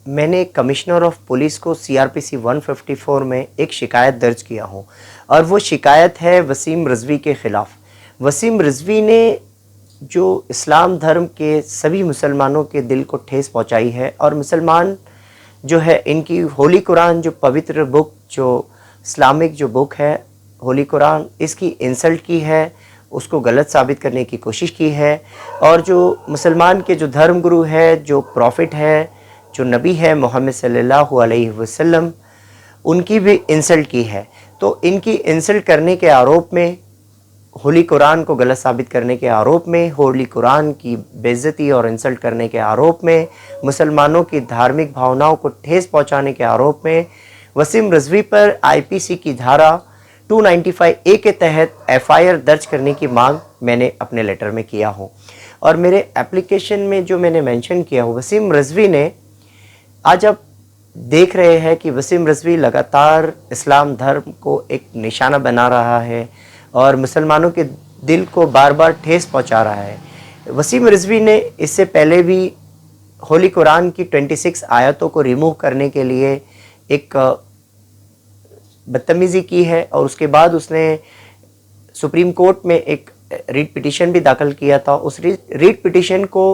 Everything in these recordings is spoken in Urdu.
میں نے کمشنر آف پولیس کو CRPC 154 میں ایک شکایت درج کیا ہوں، اور وہ شکایت ہے وسیم رضوی کے خلاف۔ وسیم رضوی نے جو اسلام دھرم کے سبھی مسلمانوں کے دل کو ٹھیس پہنچائی ہے، اور مسلمان جو ہے ان کی ہولی قرآن جو پوتر بک، جو اسلامک جو بک ہے ہولی قرآن، اس کی انسلٹ کی ہے، اس کو غلط ثابت کرنے کی کوشش کی ہے، اور جو مسلمان کے جو دھرم گرو ہے، جو پروفٹ ہے، جو نبی ہے محمد صلی اللہ علیہ وسلم، ان کی بھی انسلٹ کی ہے۔ تو ان کی انسلٹ کرنے کے آروپ میں، ہولی قرآن کو غلط ثابت کرنے کے آروپ میں، ہولی قرآن کی بے عزتی اور انسلٹ کرنے کے آروپ میں، مسلمانوں کی دھارمک بھاوناؤں کو ٹھیس پہنچانے کے آروپ میں وسیم رضوی پر IPC کی دھارا 295A کے تحت FIR درج کرنے کی مانگ میں نے اپنے لیٹر میں کیا ہوں۔ اور میرے اپلیکیشن میں جو میں نے مینشن کیا ہوں، وسیم رضوی نے، آج آپ دیکھ رہے ہیں کہ وسیم رضوی لگاتار اسلام دھرم کو ایک نشانہ بنا رہا ہے اور مسلمانوں کے دل کو بار بار ٹھیس پہنچا رہا ہے۔ وسیم رضوی نے اس سے پہلے بھی ہولی قرآن کی 26 آیتوں کو ریموو کرنے کے لیے ایک بدتمیزی کی ہے، اور اس کے بعد اس نے سپریم کورٹ میں ایک ریٹ پٹیشن بھی داخل کیا تھا۔ اس ریٹ پٹیشن کو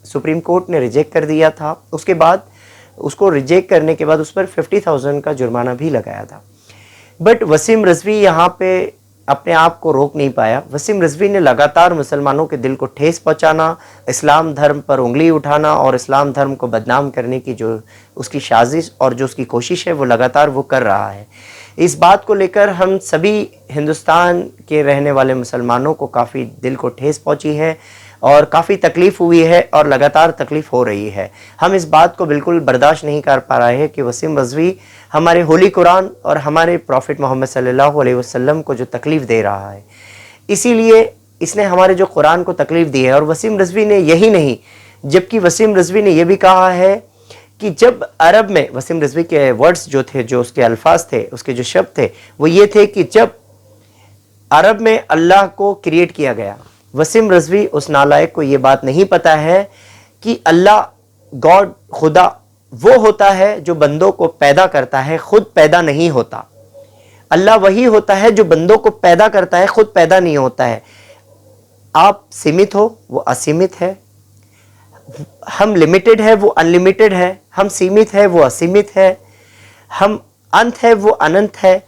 سپریم کورٹ نے ریجیکٹ کر دیا تھا۔ اس کے بعد اس کو ریجیکٹ کرنے کے بعد اس پر 50,000 کا جرمانہ بھی لگایا تھا۔ بٹ وسیم رضوی یہاں پہ اپنے آپ کو روک نہیں پایا۔ وسیم رضوی نے لگاتار مسلمانوں کے دل کو ٹھیس پہنچانا، اسلام دھرم پر انگلی اٹھانا اور اسلام دھرم کو بدنام کرنے کی جو اس کی سازش اور جو اس کی کوشش ہے، وہ لگاتار وہ کر رہا ہے۔ اس بات کو لے کر ہم سبھی ہندوستان کے رہنے والے مسلمانوں کو کافی دل کو ٹھیس پہنچی ہے اور کافی تکلیف ہوئی ہے، اور لگاتار تکلیف ہو رہی ہے۔ ہم اس بات کو بالکل برداشت نہیں کر پا رہے ہیں کہ وسیم رضوی ہمارے ہولی قرآن اور ہمارے پروفٹ محمد صلی اللہ علیہ وسلم کو جو تکلیف دے رہا ہے، اسی لیے اس نے ہمارے جو قرآن کو تکلیف دی ہے۔ اور وسیم رضوی نے یہی نہیں، جبکہ وسیم رضوی نے یہ بھی کہا ہے کہ جب عرب میں، وسیم رضوی کے ورڈز جو تھے، جو اس کے الفاظ تھے، اس کے جو شبد تھے، وہ یہ تھے کہ جب عرب میں اللہ کو کریٹ کیا گیا، وسیم رضوی اس نالائق کو یہ بات نہیں پتا ہے کہ اللہ، گاڈ، خدا وہ ہوتا ہے جو بندوں کو پیدا کرتا ہے، خود پیدا نہیں ہوتا۔ اللہ وہی ہوتا ہے جو بندوں کو پیدا کرتا ہے، خود پیدا نہیں ہوتا ہے۔ آپ سیمت ہو، وہ اسیمت ہے۔ ہم لمیٹڈ ہے، وہ انلمیٹڈ ہے۔ ہم سیمت ہے، وہ اسیمت ہے۔ ہم انت ہے، وہ اننت ہے۔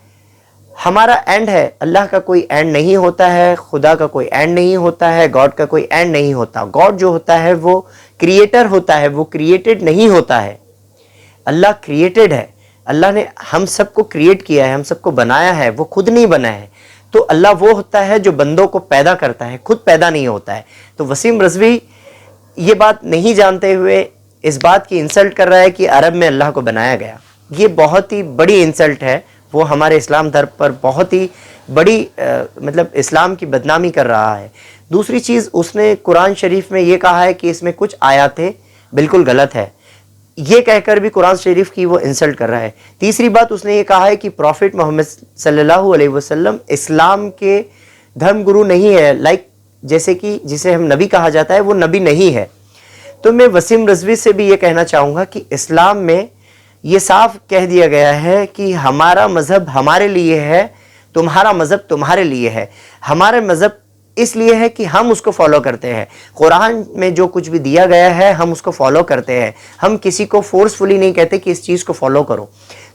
ہمارا اینڈ ہے، اللہ کا کوئی اینڈ نہیں ہوتا ہے، خدا کا کوئی اینڈ نہیں ہوتا ہے، گاڈ کا کوئی اینڈ نہیں ہوتا۔ گاڈ جو ہوتا ہے وہ کریٹر ہوتا ہے، وہ کریٹڈ نہیں ہوتا ہے۔ اللہ کریٹڈ ہے، اللہ نے ہم سب کو کریٹ کیا ہے، ہم سب کو بنایا ہے، وہ خود نہیں بنا ہے۔ تو اللہ وہ ہوتا ہے جو بندوں کو پیدا کرتا ہے، خود پیدا نہیں ہوتا ہے۔ تو وسیم رضوی یہ بات نہیں جانتے ہوئے اس بات کی انسلٹ کر رہا ہے کہ عرب میں اللہ کو بنایا گیا۔ یہ بہت ہی بڑی انسلٹ ہے، وہ ہمارے اسلام دھرم پر بہت ہی بڑی مطلب اسلام کی بدنامی کر رہا ہے۔ دوسری چیز، اس نے قرآن شریف میں یہ کہا ہے کہ اس میں کچھ آیاتیں بالکل غلط ہے، یہ کہہ کر بھی قرآن شریف کی وہ انسلٹ کر رہا ہے۔ تیسری بات، اس نے یہ کہا ہے کہ پروفٹ محمد صلی اللہ علیہ وسلم اسلام کے دھرم گرو نہیں ہے، جیسے کہ جسے ہم نبی کہا جاتا ہے، وہ نبی نہیں ہے۔ تو میں وسیم رضوی سے بھی یہ کہنا چاہوں گا کہ اسلام میں یہ صاف کہہ دیا گیا ہے کہ ہمارا مذہب ہمارے لیے ہے، تمہارا مذہب تمہارے لیے ہے۔ ہمارا مذہب اس لیے ہے کہ ہم اس کو فالو کرتے ہیں۔ قرآن میں جو کچھ بھی دیا گیا ہے ہم اس کو فالو کرتے ہیں۔ ہم کسی کو فورسفلی نہیں کہتے کہ اس چیز کو فالو کرو۔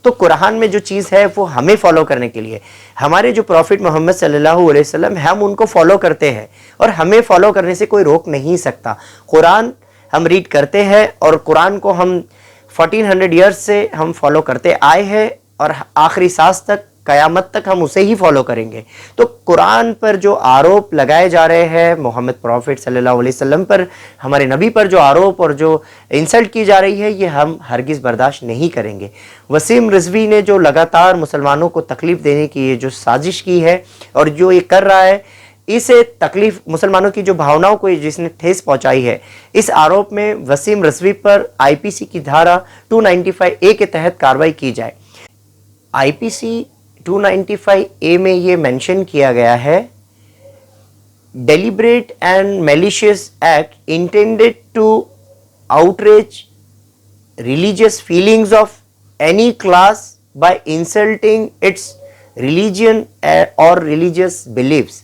تو قرآن میں جو چیز ہے وہ ہمیں فالو کرنے کے لیے، ہمارے جو پروفٹ محمد صلی اللہ علیہ وسلم، ہم ان کو فالو کرتے ہیں، اور ہمیں فالو کرنے سے کوئی روک نہیں سکتا۔ قرآن ہم ریڈ کرتے ہیں، اور قرآن کو ہم 1400 ایئرز سے ہم فالو کرتے آئے ہیں، اور آخری سانس تک، قیامت تک ہم اسے ہی فالو کریں گے۔ تو قرآن پر جو آروپ لگائے جا رہے ہیں، محمد پروفٹ صلی اللہ علیہ وسلم پر، ہمارے نبی پر جو آروپ اور جو انسلٹ کی جا رہی ہے، یہ ہم ہرگز برداشت نہیں کریں گے۔ وسیم رضوی نے جو لگاتار مسلمانوں کو تکلیف دینے کی یہ جو سازش کی ہے اور جو یہ کر رہا ہے، اسے تکلیف، مسلمانوں کی جو بھاوناؤں کو جس نے ٹھیس پہنچائی ہے، اس آروپ میں وسیم رضوی پر IPC کی دھارا 295A کے تحت کارروائی کی جائے۔ IPC 295A میں یہ مینشن کیا گیا ہے، deliberate and malicious act intended to outrage religious feelings of any class by insulting its religion or religious beliefs.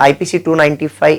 IPC 295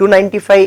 295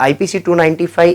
IPC 295